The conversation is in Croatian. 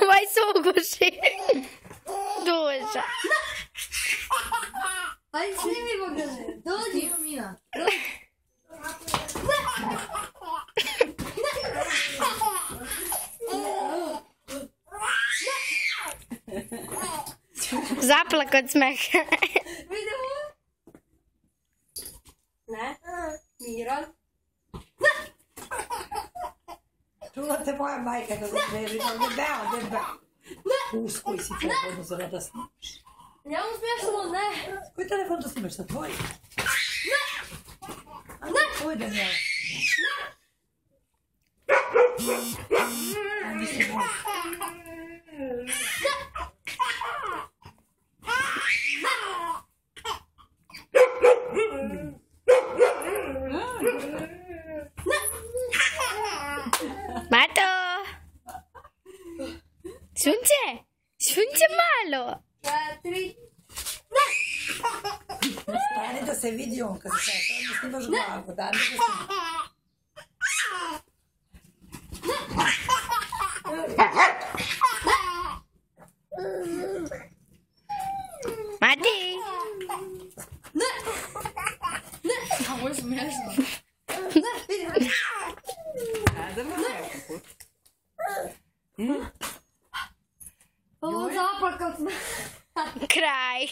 Vai se uguši. Duša. Ajde, snimi Bogdane. Dođi. Mina. Zaplak od smeha. Vidimo? Ne. Miran. Čula te moja majka da zatveri, debel. Pus koji si telefon uzela da snimaš. Ja mu smiješno, ne. Koji telefon da snimaš, sa tvoj? Ne. Tvoj Daniela. Mislim, moj. Mato! Sunce malo! 4. Stani da se vidi on kad se sada, ne snimaš glavu, da ne snimaš. Mati! Ovo je smiješno. Ovo zaplakao sam. Kraj!